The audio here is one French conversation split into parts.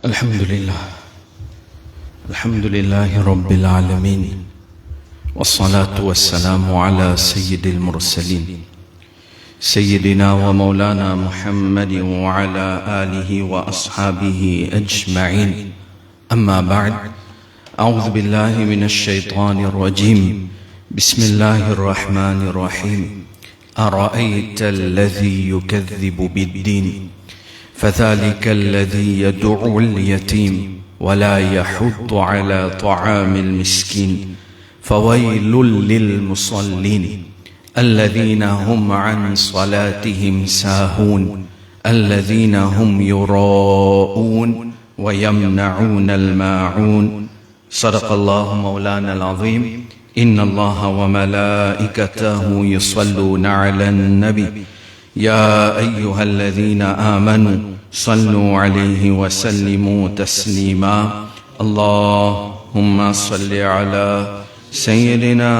الحمد لله رب العالمين والصلاة والسلام على سيد المرسلين سيدنا ومولانا محمد وعلى آله وأصحابه أجمعين أما بعد أعوذ بالله من الشيطان الرجيم بسم الله الرحمن الرحيم أرأيت الذي يكذب بالدين فذلك الذي يدعو اليتيم ولا يحض على طعام المسكين فويل للمصلين الذين هم عن صلاتهم ساهون الذين هم يراءون ويمنعون الماعون صدق الله مولانا العظيم إن الله وملائكته يصلون على النبي يا أيها الذين آمنوا صلوا عليه وسلموا تسليما اللهم صل على سيدنا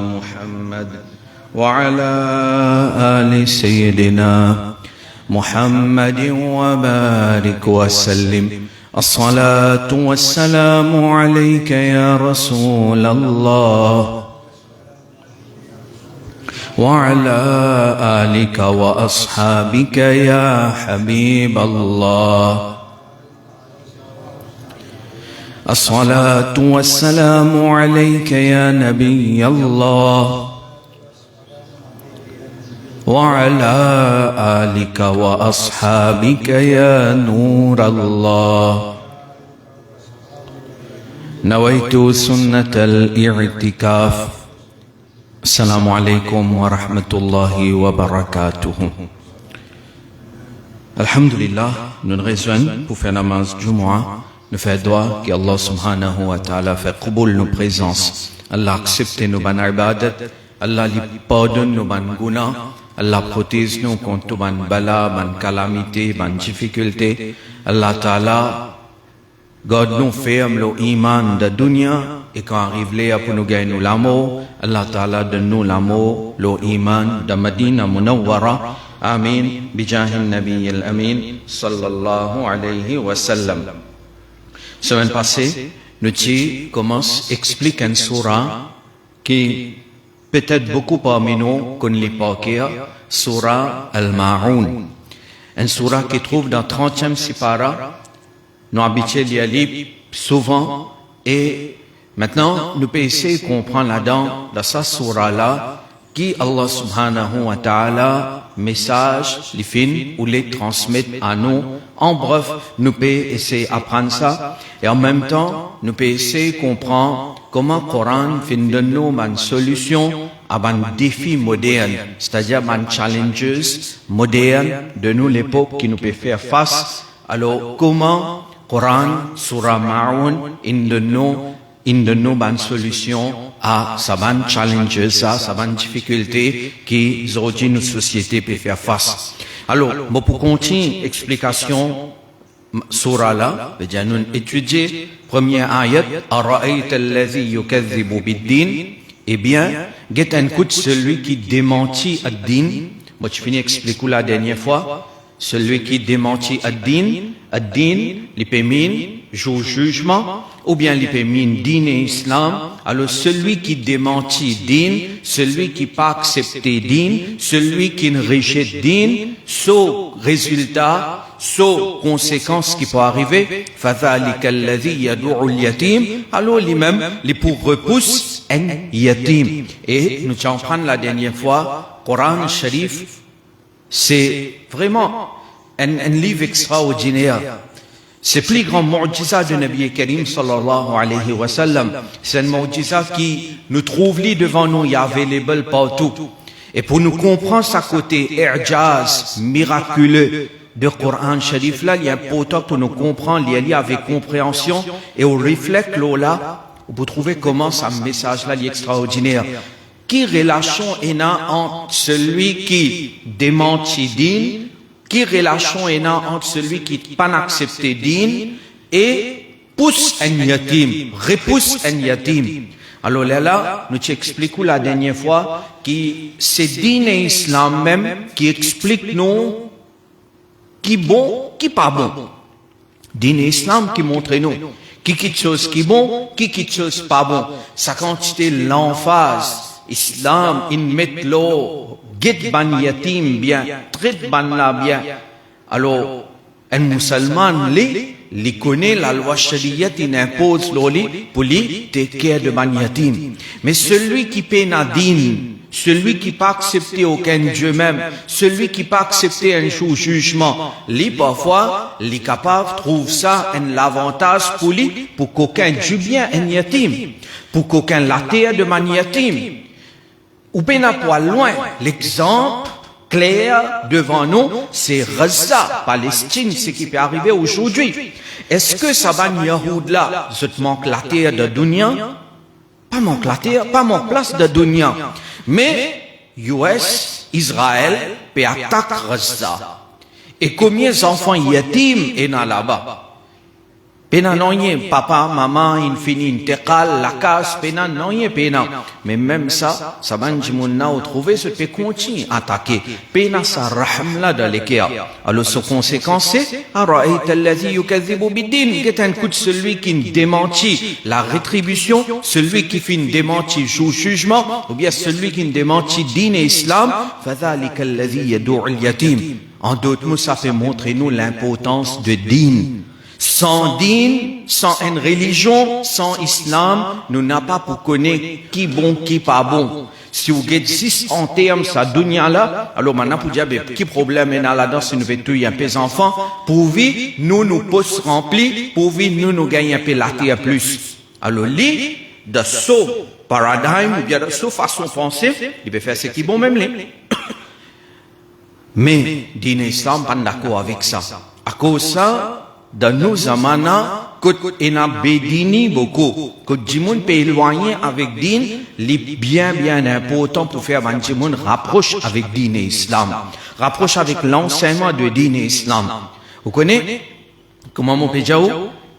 محمد وعلى آل سيدنا محمد وبارك وسلم الصلاة والسلام عليك يا رسول الله وعلى آلك وأصحابك يا حبيب الله الصلاة والسلام عليك يا نبي الله وعلى آلك وأصحابك يا نور الله نويت سنة الاعتكاف السلام عليكم ورحمة الله وبركاته. Alhamdulillah, nous nous rejoignons pour faire namaz Jumu'ah, nous faire dua que Allah subhanahu wa ta'ala fait qaboul nos présences. Allah accepte nos ban ibadat, Allah lui pardonne nos ban guna, Allah protège nous contre ban bala, ban calamité, ban difficulté. Allah ta'ala garde nous ferme le iman de dunya et quand arrive là pour nous gagner l'amour, Allah ta'ala donne nous l'amour, le iman de Madina Munawwara. Amin. Bijahin Nabi al-Amin sallallahu alayhi wa sallam. Semaine passée, nous commence explique une surah qui peut-être beaucoup parmi nous connaissent pas, surah Al-Ma'un. Une surah qui trouve dans 30e sipara. Nous habitués d'y aller souvent et maintenant nous pouvons essayer de comprendre là-dedans, dans cette surah-là, qui Allah subhanahu wa ta'ala message, les films ou les transmettre à nous. En bref, nous pouvons essayer d'apprendre ça et en même temps, nous pouvons essayer de comprendre comment le Coran fait de nous une solution à un défi moderne, c'est-à-dire un challenges moderne de nous l'époque qui nous peut faire face. Alors, comment Coran, Surah Ma'un, in de nous une solution à sa ban challenges, sa ban difficulté qui aujourd'hui nos sociétés peuvent faire face. Alors, pour continuer explication surah là, nous étudier première ayat, Ara'ayta allazi yukazzibu bid-din, eh bien, get un coup de celui qui démentit ad-din. Moi, je finis expliquer la dernière fois. Celui qui démentit ad-din, l'ipémine, joue jugement, ou bien l'ipémine, din et islam. Alors celui qui démentit din, celui qui pas accepté din, celui qui ne rejette din, sauf résultat, sauf conséquence qui peut arriver, fadhalika alladhi yad'u al-yatim, alors lui-même, les pour repousse un yatim. Et nous allons prendre la dernière fois, Coran Sharif, c'est vraiment un livre extraordinaire. C'est plus grand mu'jiza de Nabi Karim sallallahu alayhi wa sallam. C'est un mu'jiza qui nous trouve là devant nous, il y a available partout. Et pour nous comprendre sa côté i'jaz, miraculeux de Coran Sharif là, il y a un important pour nous comprendre, il y a avec compréhension et on reflète là, vous trouvez comment ce message là est extraordinaire. Qui relation est entre celui qui démentit din, qui relation est entre celui qui n'a pas accepté din et pousse un yatim, repousse un yatim. Alors là, nous t'expliquons la dernière fois que c'est din et islam même qui explique nous qui bon, qui pas bon. Din islam qui montre nous qui quitte chose qui bon, qui quitte chose pas bon. Sa quantité l'emphase. Islam, in met l'eau, get ban yatim bien, traite ban la bien. Alors, un musulman, li connaît la loi shariat, il impose l'oli pour lui take care de ban yatim. Mais celui qui paie nadine, celui qui pas accepter aucun Dieu même, celui qui pas accepter un jugement, lui parfois, les capables trouve ça un avantage pour lui, pour qu'aucun Dieu bien un yatim, pour qu'aucun la terre de man yatim. Ou bien à pas loin, l'exemple clair devant nous, c'est Gaza, Palestine, ce qui peut arriver aujourd'hui. Est-ce que ça va Yahoud là, je te manque la terre de Dunia? Pas manque la terre, pas manque place de Dunia. Mais, US, Israël, peut attaquer Gaza. Et combien d'enfants yatims est là-bas? Pena noye, papa, maman, il finit une teqal, la casse, pena noye, pena. Mais même ça, ça va nous trouver ce peut continuer à attaquer. Pena sa raham là dans l'équerre. Alors, ce conséquence, c'est, ara'ayta alladhi yukadhibu bid-din, qui est un coup de celui qui démentit la rétribution, celui qui fait une démentit jugement, ou bien celui qui démentit din et islam, fadhalika alladhi yad'u al-yatim. En d'autres mots, ça fait montrer nous l'importance de din. Sans din, sans une religion, sans islam, nous n'avons pas pour connaître qui bon, qui pas bon. Si vous avez 6 en termes, ça dunya là, alors maintenant pour dire, qui problème est là-dedans si nous veut tuer un peu d'enfants, pour vivre, nous postes remplis, pour vivre, nous gagnons un peu la terre plus. Alors, lui, de ce paradigme, ou bien de ce façon de penser, il peut faire ce qui est bon même lui. Mais, din islam, pas d'accord avec ça. À cause de ça, dans nos amana, que ena bédini beaucoup, que Jimoun peut éloigner avec din, les bien important pour faire que Jimoun rapproche avec din et islam, rapproche avec l'enseignement de din et islam. Vous connaissez comment mon péjaou?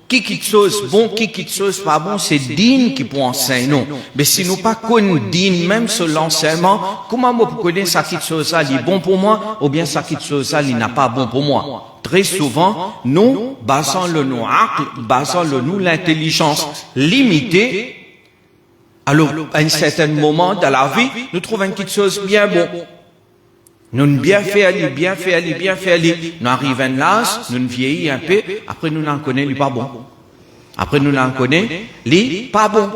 Qui quitte chose bon, qui quitte chose pas bon, c'est din qui peut enseigner nous. Mais si nous pas connaissons din même sur l'enseignement, comment moi pour connaître ça quitte chose ça, il est bon pour moi, ou bien ça quitte chose ça, il n'a pas bon pour moi. Très souvent, nous, basant le nous aql, basant le nous l'intelligence limitée, alors, à un certain moment de la vie, nous trouvons quelque chose bien bon. Nous bien fait, nous arrivons là, nous vieillissons un peu, après nous n'en connaissons pas bon. Après nous n'en connaissons pas bon.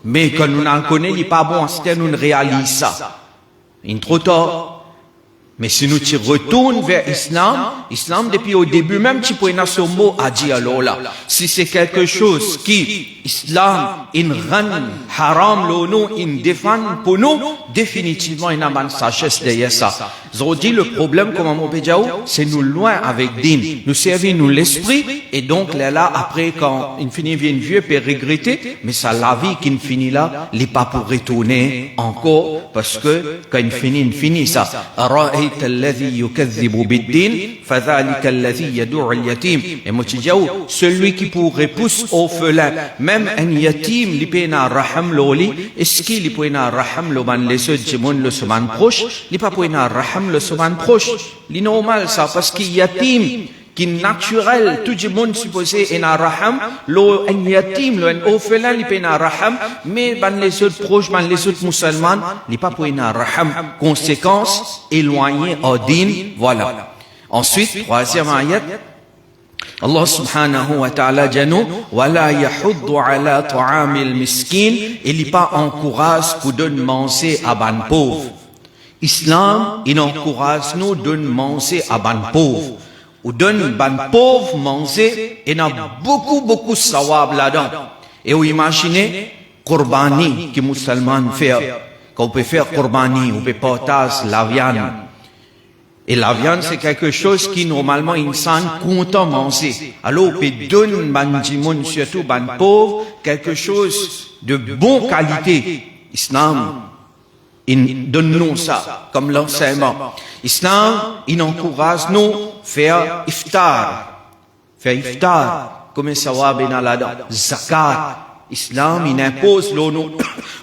Mais quand nous n'en connaissons pas bon, c'est nous réalisons ça. Il est trop tard. Mais si nous retournons vers l'islam, depuis au début, même si pour ce mot a dit alors là, si c'est quelque chose qui, islam, in rend haram l'eau, in défend pour nous, définitivement, il y a une sagesse derrière ça. J'ai dit le problème, comme on peut dire, c'est nous loin avec din. Nous servir nous l'esprit, et donc là, après, quand il finit vient vieux, peut regretter, mais ça, la vie qui finit là, il n'est pas pour retourner encore, parce que quand il finit ça. الذي يكذب بالدين فذلك الذي يدعو اليتيم. Et moi tu dis celui qui pourrait pousser orphelin, même un yatim li pena raham loli, est-ce qu'il pena raham lo ban les autres jimon le seman proche, li pas pena raham le seman proche, li normal ça parce que yatim qui naturel tout le monde supposé en raham lo un yatim lo un orphelin li pena raham, mais ban les autres proches, ban les autres musulmans li pas pena raham. Conséquence éloigné au din. Voilà. Ensuite, troisième ayat, Allah subhanahu wa ta'ala dit nous wala yahuddu ala ta'amil miskin, il n'est pas encourage pour donner manger à ban pauvre. Islam il encourage nous donner manger à ban pauvre. Ou donne ban pauvre manger, et il y a beaucoup sawab là-dedans. Et vous imaginez, Qurbani, que les musulmans font, qu'on peut faire Qurbani, on peut partager la viande. Et la viande, c'est quelque chose qui, normalement, insan content manger. Alors, on peut donner ban jimoun, surtout ban pauvre, quelque chose de bonne qualité. Islam, il donne-nous ça, comme l'enseignement. Islam, il encourage nous faire iftar. Faire iftar. Comme ça va bien là-dedans. Zakat. Islam, il impose l'eau.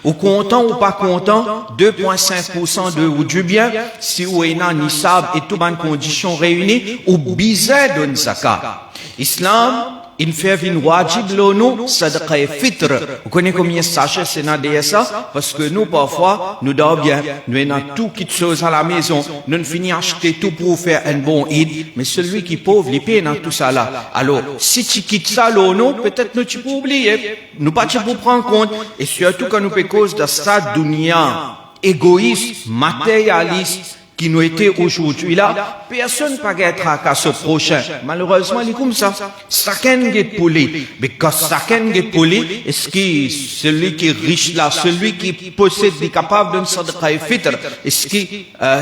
Ou content ou pas content, 2,5% de ou du bien, si ou ena nisab et toutes les conditions réunies, ou bizarre donne zakat. Islam, il fait une wajib l'onu, sadaqa et fitr. Vous connaissez combien sachet c'est n'a ça? Parce que nous, parfois, nous dort bien, nous avons tout qui chose à la maison, nous ne finissons acheter tout pour faire un bon Eid, mais celui qui est pauvre, il paye dans tout ça là. Alors, si tu quittes ça l'onu, peut-être nous tu peux oublier, nous pas tu peux prendre compte, et surtout quand nous peut cause de ça, dunya, égoïste, matérialiste, qui nous était aujourd'hui là, personne ne peut être à ce prochain. Malheureusement, il est comme ça. Chacun est poli. Mais quand chacun est poli, est-ce que celui qui est riche là, celui qui possède, est capable de sadaqa et fitr, est-ce que,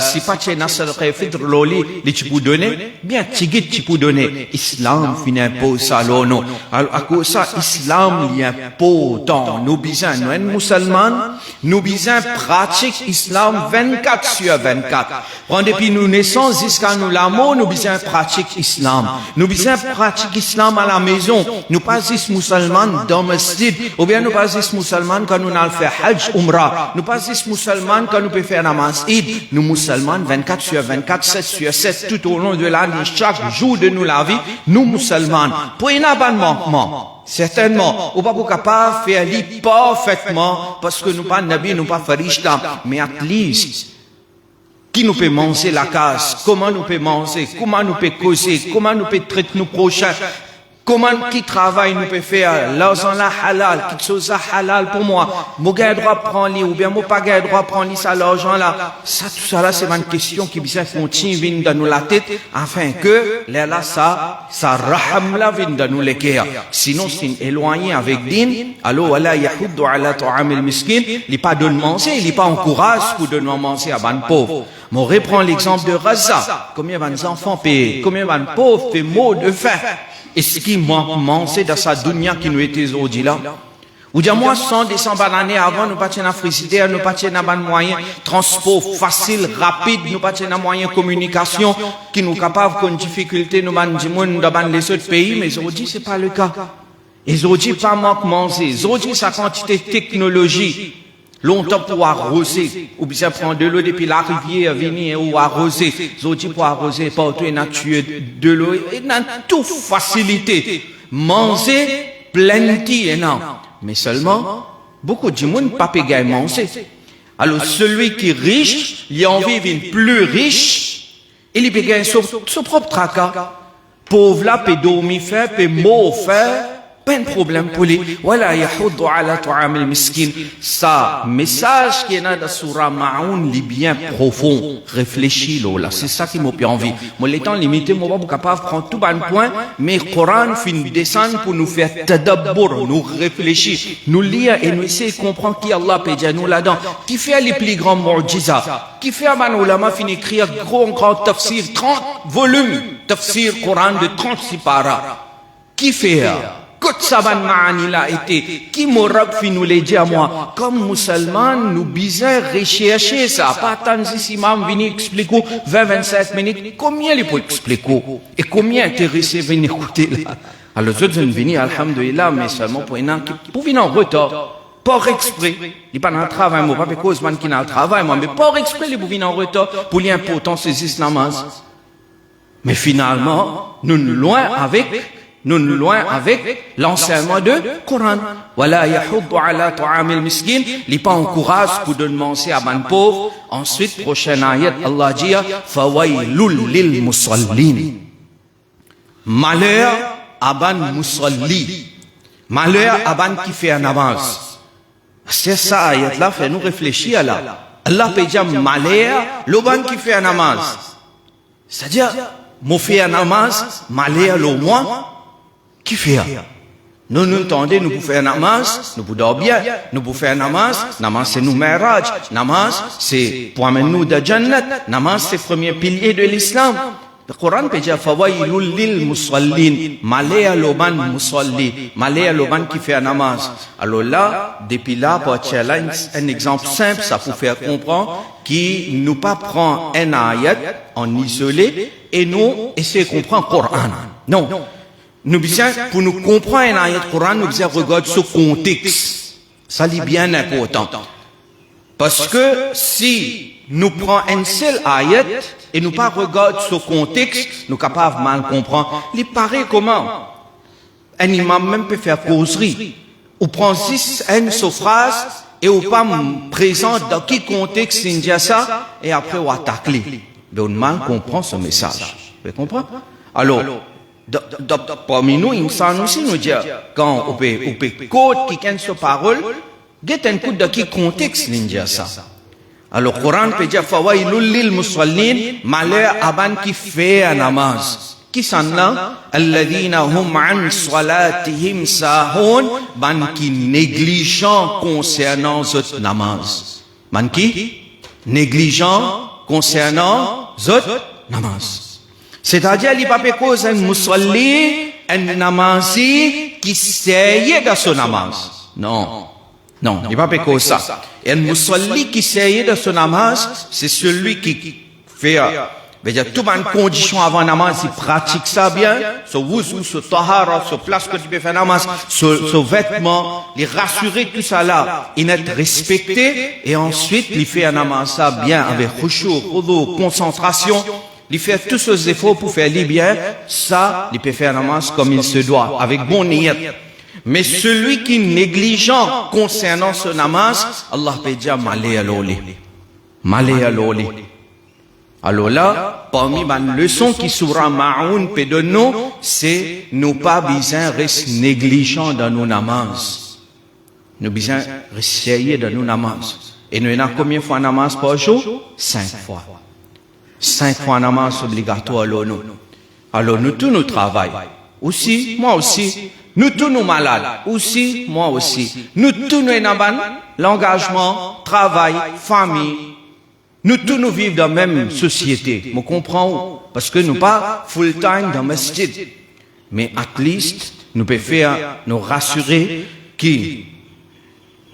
si pas tu as sadaqa et fitr, l'oli, tu peux donner? Bien, tu peux donner. Islam finit impose ça, l'on. Alors, à cause ça, Islam, il y a impose tant. Nous bisons, nous, musulmans, nous bisons pratique Islam 24 sur 24. Prends depuis nous naissance jusqu'à nous l'amour, nous bisons pratique islam. Nous bisons pratique islam à la maison. Nous pas juste musulmans dans le masjid. Ou bien nous pas juste musulmans quand nous allons faire hajj, umrah. Nous pas juste musulmans quand nous pouvons faire namaz Eid. Nous musulmans 24 sur 24, 7 sur 7, tout au long de l'année, chaque jour de nous la vie, nous musulmans. Pour un manquement. Certainement, ou pas pour capable faire li parfaitement, parce que nous pas nabi, nous pas farishta, mais at least, qui nous peut manger la case, comment nous peut manger, comment nous peut causer, comment nous peut traiter nos prochains, comment qui travaille nous peut faire, l'argent la halal, quelque chose halal pour moi, mon gars droit prendre li, ou bien mon pas gars droit prendre li ça l'argent là, ça tout ça là c'est une question qui vient continuer dans nous la tête, afin que là ça raham la vient dans nous les cœurs, sinon c'est éloigné avec din, alors wala yahuddu ala ta'am al-miskin, il pas donne manger, il pas encourage pour donner manger à ban pauvre. On reprend l'exemple de Raza. Combien d'enfants payent? Combien de pauvres fait mot de faim? Est-ce qu'il manque dans sa dunya qui nous était aujourd'hui là? Ou dire moi, 100 décembre l'année avant, nous pas dans frigidaire, nous pas dans ban moyen, transport facile, rapide, nous pas dans moyen communication, qui nous capable qu'on difficulté, nous ban du monde dans les autres pays, mais aujourd'hui c'est pas le cas. Et aujourd'hui pas manque manger. Aujourd'hui sa quantité de technologie. Longtemps pour arroser, ou bien prendre de l'eau depuis la rivière, venir ou arroser. Aujourd'hui pour arroser, partout et nature de l'eau, et dans toute facilité. Manger, plenty, et non. Mais seulement, beaucoup de monde pas payer manger. Alors celui qui est riche, il a envie d'être plus riche, il peut gagner son propre tracas. Pauvre là, peut dormir faire, peut mort faire, pas de problème pour lui. Voilà, yahuddu ala ta'am al-miskin. Ça, message qui est dans la surah Ma'oun, il est bien profond. Réfléchis, là. C'est ça qui m'a bien envie. Moi, les temps limités, moi, pas capable de prendre tout bon point, mais le Coran finit descendre pour nous faire tadabbur, nous réfléchir, nous lire et nous essayer de comprendre qui Allah peut dire nous là-dedans. Qui fait les plus grands mu'jiza? Qui fait un ulama finit écrire grand tafsir, 30 volumes, tafsir Coran de 36 paras. Qui fait? Côte saban ma'ani l'a été, qui m'aura fait nous les dire à moi, comme musulmans, nous bisons rechercher ça, pas tant si imam vient expliquer 20-25 minutes, combien il peut expliquer, et combien intéressé venir écouter là. Alors, les autres viennent venir, alhamdoulilah, mais seulement pour venir en retard, pas exprès, il pas dans le travail, moi, pas parce que man qui dans le travail, moi, mais pas exprès, il venir en retard, pour l'important, c'est namaz. Mais finalement, nous loin avec l'enseignement de Coran. Voilà, yahuddu ala ta'am al-miskin, il pas encourage pour donner manger à ban pauvre. Ensuite, prochaine ayat, Allah dit, fawailul lil musallin. Malheur à ban musalli. Malheur à ban qui fait un avance. C'est ça, ayat là, fait nous réfléchir là. Allah peut dire malheur, le ban qui fait un avance. C'est-à-dire, mon fait un namaz, malheur le moins, qui fait? Nous entendons, nous pouvons faire un namaz, nous pouvons dormir, nous pouvons faire un namaz c'est nous miraj, namaz c'est pour amener nous de Jannat, namaz c'est le premier pilier de l'islam. Le Coran peut dire, fawailul lil musallin, malheur le ban musalli, malheur le ban qui fait un namaz. Alors là, depuis là, pour un exemple simple, ça peut faire comprendre qui nous pas prend un ayat en isolé et nous essayer de comprendre le Coran. Non. Nous besoin, pour nous comprendre un ayat Coran, nous besoin regarder ce contexte. Ça est bien important. Parce que si nous prenons un seul ayat et nous pas regarder ce contexte, nous sommes capables de mal comprendre. Il paraît comment? un imam même peut faire causerie. Ou prend 6 une phrase et ou pas présent dans quel contexte il dit ça et après on attaque. Mais on mal comprend ce message. Vous comprenez? Alors, parmi nous, il me aussi nous dire quand on peut code qui gagne sa parole, get un coup de quel contexte il dit ça. Alors, le Coran peut dire fawailul lil musallin, malheur à ban qui fait un namaz. Qui sont là? Alladhina hum an salatihim sahun, ban qui négligent concernant cette namaz. Ban qui négligent concernant cette namaz. C'est-à-dire, il n'y a pas cause un musalli, un namazi qui sait de ce namaz. Non. Non, il n'y a pas cause ça. Et un musalli qui sait de ce namaz, c'est celui qui fait tout en condition avant namaz, il pratique ça bien, ce wuzu, ce tahara, ce place que tu peux faire namaz, ce vêtement, il rassurer tout ça là, il est respecté, et ensuite, il fait un namaz ça bien, avec khushu', concentration, il fait tous ces efforts pour faire les bien, ça, il peut faire un namaz comme il se doit, avec bon niyat. Mais celui qui est négligent concernant ce namaz, Allah peut dire malé à l'oli. Malé à l'oli. Alors là, parmi les leçons qui Surah Ma'oun peut donner, c'est nous pas besoin rester négligents dans nos namaz. Nous besoin essayer dans nos namaz. Et nous avons combien de fois namaz par jour? 5 fois. 5 fois namaz obligatoire alors nous. Alors nous tous nous travaillons. Aussi, moi aussi. Nous tous nous malades. Aussi, moi aussi. Nous tous nous avons l'engagement, travail, famille. Nous tous nous vivons dans la même société. Vous comprenez? Parce que nous pas full time dans le masjid. Mais at least, nous pouvons faire, nous rassurer qui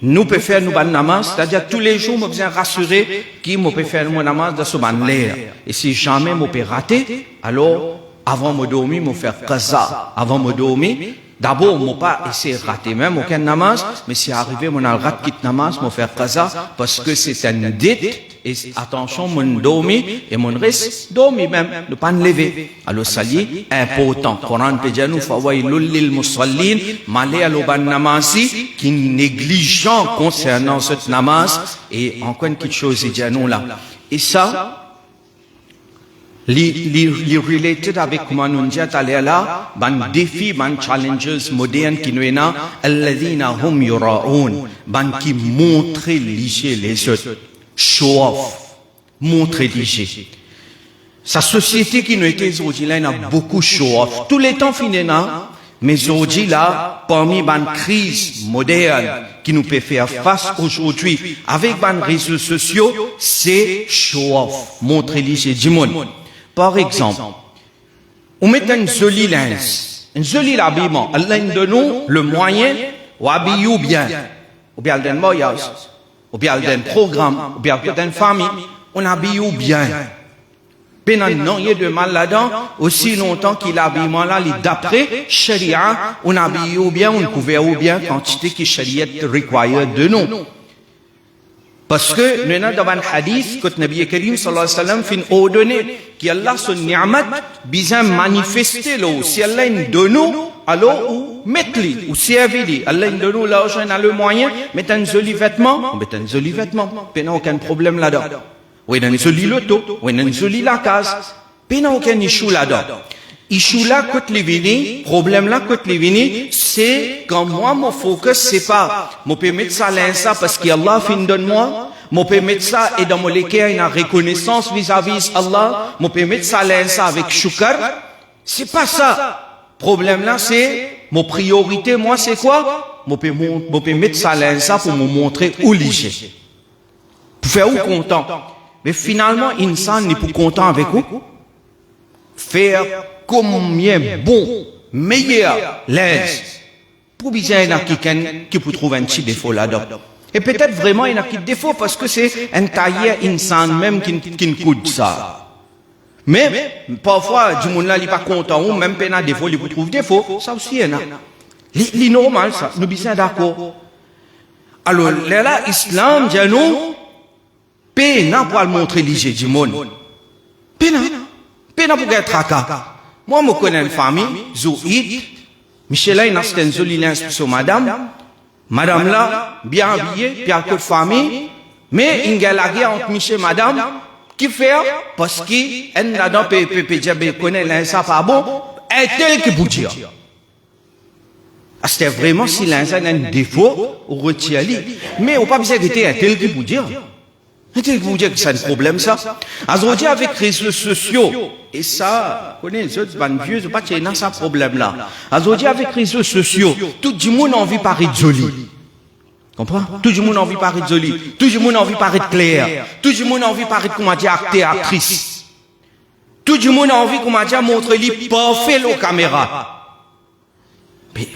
nous pouvons faire nos namaz, c'est-à-dire tous les jours, nous pouvons rassurer qui nous peut faire nos namaz dans ce l'air. Et si jamais nous pouvons rater, alors, avant de dormir, nous faire qaza. Avant de dormir, d'abord, je ne pas essayer de rater même aucun namaz, mais si arrivé, on a le rat quitte namaz, je faire qaza, parce que c'est un dette, et attention, mon dormi, et mon reste, dormi même, ne pas lever. Alors, ça y est, important. Coran peut dire nous, fawailul lil musallin, malé à l'oban namazi, qui négligent concernant cette namaz, et encore une petite chose, il dit nous là. Et ça, li related avec comment nous dit là, ban défi, ban challenges modernes qui nous est là, alladhina hum yura'un, ban qui montre les autres. Show off, montrer léger. Sa société qui nous était aujourd'hui là, il y a beaucoup show off. Tous les temps finis là, mais aujourd'hui là, parmi les crises modernes qui nous peut faire face aujourd'hui, avec les réseaux sociaux, c'est show off, montrer léger du monde. Par exemple, on met un joli linge, un joli habillement. Allah nous donne le moyen d'habiller bien, ou bien d'un voyage. Ou bien d'un programme, ou bien d'une famille, on habille bien. Pénan non, il y a de mal là-dedans, aussi longtemps qu'il habillement là, d'après Sharia, on habille bien, on couvert bien, quantité qui Sharia requiert de nous. Parce que, nous avons dans un hadith, que le Nabi Karim sallallahu alayhi wa sallam fin ordonné, qui Allah son ni'mat, besoin manifester là, si Allah nous donne, alors, ou mettez-le, ou servez-le. Allah nous donne l'argent, on a le moyen, mettez un joli vêtement, on met un joli vêtement, il n'y a aucun problème là-dedans. Ou un joli loto, ou un joli la case, il n'y a aucun issue là-dedans. Issue là, côté les vini, problème là, côté les vini, c'est quand moi, mon focus, c'est pas, moi, peux mettre ça là, ça, parce qu'Allah fin donne moi, moi, peux mettre ça, et dans mon léquer, il y a une reconnaissance vis-à-vis Allah, moi, peux mettre ça là, ça, avec shukar, c'est pas ça. Problème là, c'est, mon priorité, moi, c'est quoi? Moi, peux mettre ça là, ça, pour me montrer où léger. Pour faire où content. Mais finalement, insan n'est pas content avec vous. Faire combien bon, meilleur, l'aise. Pour bien, il y en a qui peut trouver un petit défaut là-dedans. Et peut-être vraiment, il y en a qui défaut parce que c'est un tailleur insan même qui ne coûte ça. Mais, parfois, du monde là, il n'est pas content, ou même peine à défaut, il peut trouver défaut. Ça aussi, il y en a. C'est normal, ça. Nous sommes d'accord. Alors, là, l'islam, dit nous, peine pour le montrer léger du monde. Peine pour être tracas. Moi, je connais une famille, Zouid, Michel là, il a une jolie linge sur madame. Madame là, bien habillée, puis à côté de famille. Mais il y a la guerre entre Michel et madame. Qui fait? Parce qu'elle n'a pas connaît ça pas bon. Elle est telle que vous dire. C'était vraiment si l'instant a un défaut, on retire lui. Mais on n'a pas besoin de être tel que vous dire. C'est vous dire que c'est un problème ça. Aujourd'hui avec les réseaux sociaux, et ça, vous connaissez les autres vieux, c'est pas qu'il y a un problème là. Aujourd'hui avec les réseaux sociaux, tout le monde a envie de paraître joli. Comprends? Tout le monde a envie de paraître joli. Tout le monde a envie de paraître clair. Tout le monde a envie de paraître, comment dire, acteur, actrice. Tout le monde a envie, comment dire, montrer les parfaits aux caméras.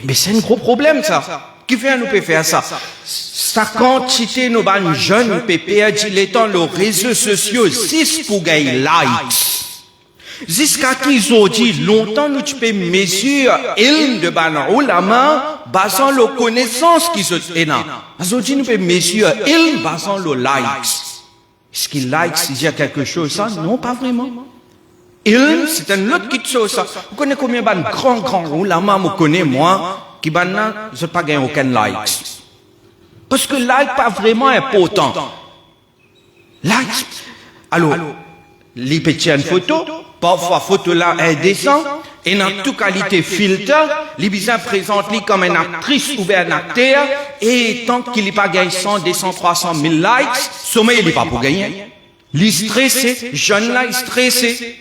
Mais c'est un gros problème, ça. Qui fait nous peut faire ça? Sa quantité, nos jeunes, peut perdre le temps, les réseaux sociaux, 6 pour gagner likes. Jusqu'à qu'ils ont dit, longtemps, nous, tu peux mesurer, ilm de ban ulama, basant les connaissances qui sont là. Aujourd'hui, nous pouvons mesurer, ilm, basant les likes. Est-ce qu'il like, s'il y a quelque chose, ça? Non, pas vraiment. Ilm, c'est un autre qui chose, ça. Vous connaissez combien de grands ulama, vous connaissez, moi, qui banna, je n'ai pas gagné aucun like. Parce que like pas vraiment important. Like. Alors, les petites photos, parfois photo là indécent, et dans toute qualité filtre, les bizarres présentent lui comme une actrice ou bien un acteur, et tant qu'il n'est pas gagné 100, 200, 300 000 likes, sommet il n'est pas pour gagner. Il est stressé, jeune là, il est stressé.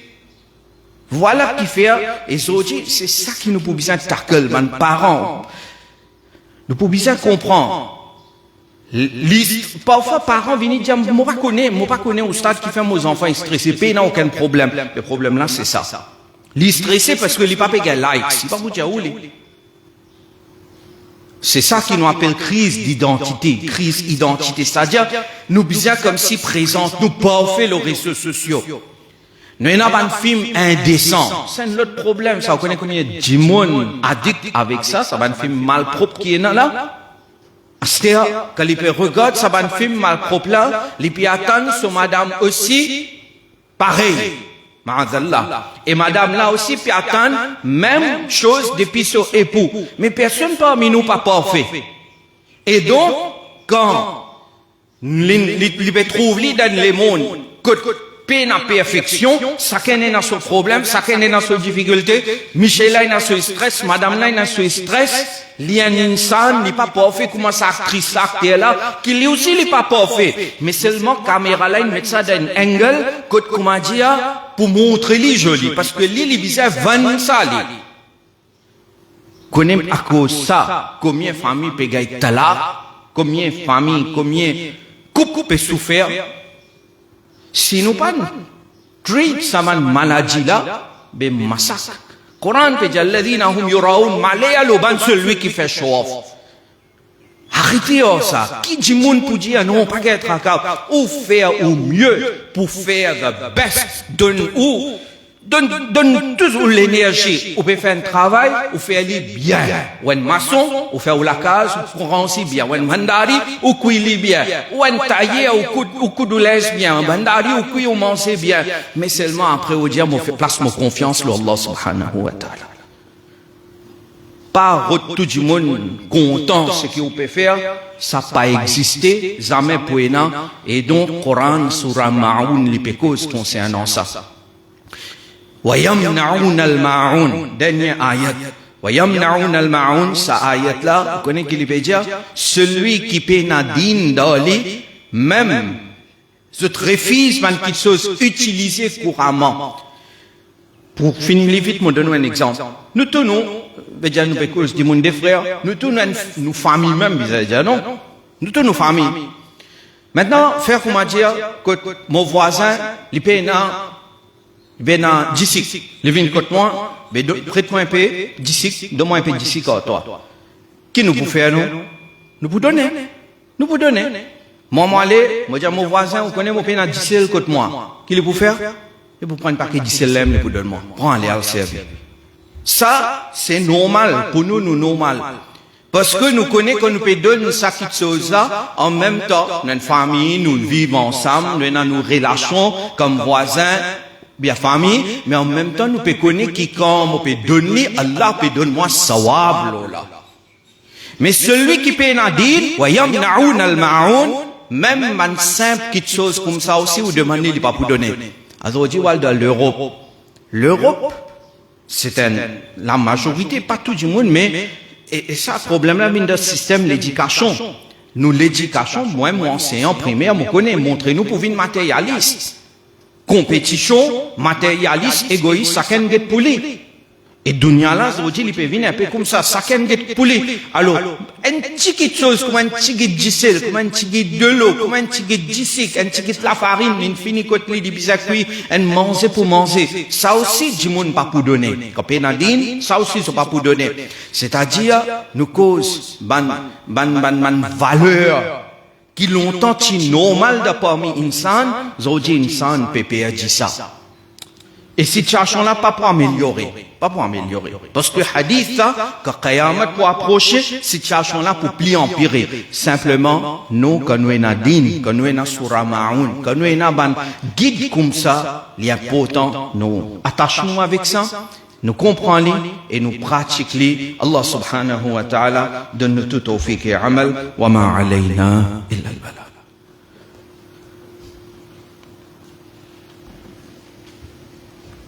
Voilà qui fait, et aujourd'hui, c'est ça qui nous peut bien tackle, mes parents. Nous pouvons bien comprendre. Parfois, parents viennent dire, moi pas connais au stade qui fait mes enfants stressés, il n'y a aucun problème. Le problème là, c'est ça. Les stressés parce que les papas gagnent like. C'est pas vous dire où les. C'est ça qui nous appelle crise d'identité, c'est-à-dire, nous bien comme si présente, nous parfait les réseaux sociaux. Nous avons un film indécent. C'est un autre problème, ça. Vous connaissez combien de monde addict avec ça? Ça va un film malpropre qui est là. C'est-à-dire, quand les gens regardent, ça va un film malpropre là, les gens attendent sur madame aussi, pareil. Ma'azallah. Et madame là aussi, puis attendent, même chose depuis son époux. Mais personne parmi nous pas parfait. Et donc, quand les trouvent dans le monde, peine à perfection, chacun est dans son problème, chacun est dans son difficulté, Michel là est dans son stress, madame là est dans son stress, il y a un insan, il n'est pas parfait, comment ça actrice, acteur là, qui lui aussi il n'est pas parfait. Mais seulement, caméra là, il met ça dans un angle, comment dire, pour montrer lui joli, parce que lui, il bizarre, 20 ça, lui. Connaît à cause ça, combien de familles peut gagner talak, combien de familles, combien couple peut souffrir. Si nous pas treat sama maladie là, ben massacre. Coran te dit alladhina hum yuraun malaya loban celui qui fait show off. Arrêtez ça. Qui dit monde pour dire non pas être capable ou faire au mieux pour faire the best. Donne toujours l'énergie. Ou peut faire un travail, ou faire lui bien. Ou un maçon, ou faire la case, ou rancer bien. Ou un mandari, ou cuire bien. Ou un tailleur, ou coup de laisse bien. Un mandari, ou cuire, ou manger bien. Mais seulement après, on dit, on fait place mon confiance sur Allah subhanahu wa ta'ala. Pas tout le monde content ce qu'on peut faire, ça n'a pas existé, jamais pour nous. Et donc, Coran, Surah Ma'oun, les pécos concernant ça. وَيَمْنَعُونَ الْمَاعُونَ dernière ayat وَيَمْنَعُونَ الْمَاعُونَ sa ayat là vous connaissez qui veut dire celui qui peut nadine d'ali même ce refuse man quelque chose utilisé couramment pour finir vite me donner un exemple nous tenons veut dire nous cause du monde des frères nous tenons nous famille même vous allez dire non nous tenons famille maintenant faire comment dire que mon voisin il peut ben dans d'ici le vin côté moi ben prête-moi un peu d'ici donne-moi un peu d'ici toi qui nous pour faire nous pour donner moi aller moi dire mon voisin on connaît mon pays dans d'ici côté moi qui le pour faire il pour prendre paquet d'ici là pour donner moi prends aller à servir ça c'est normal pour nous normal parce que nous connaissons qu'on nous peut donner ça quelque chose là en même temps notre famille nous vivons ensemble nous avons nos relations comme voisins bien famille, mais en même temps, nous pouvons connaître qui quand on peut donner, Allah peut donner moi sawab, là. Mais celui qui peut nadir, wa yamna'un al-ma'un, même man simple petite chose comme ça aussi, vous demandez, il pas pour donner. Aujourd'hui, on dans l'Europe. L'Europe, c'est la majorité, pas tout du monde, mais, et ça, le problème là, dans le système d'éducation. Nous, l'éducation, moi, mon enseignant primaire, me connaît, montrez-nous pour une matérialiste. Compétition, matérialiste, égoïste, chacun get pour lui. Et dunya là, aujourd'hui, il peut venir un peu comme ça, chacun get pour lui. Alors, une petite chose, comme un petit gicel, comme un petit de l'eau, comme un petit disic, un petit la farine, une fine côtelette de biscuit, un manger pour manger. Ça aussi, du monde pas pour donner. Quand on a dit, ça aussi, c'est pas pour donner. C'est-à-dire, nous cause, valeur, qui longtemps est normal de parmi insan, aujourd'hui insan peut perdre ça. Et cette situation-là, pas pour améliorer. Pas pour améliorer. Parce que le hadith, là, que Qiyamah pour approcher, cette situation-là pour plus empirer. Simplement, nous, quand nous sommes dans din, quand nous sommes dans Surah Ma'oun, quand nous sommes dans guide comme ça, il est important, nous attachons avec ça, nous comprenons et nous pratiquons. Allah subhanahu wa ta'ala donne nous tout tawfiq et amal, wa ma alayna illa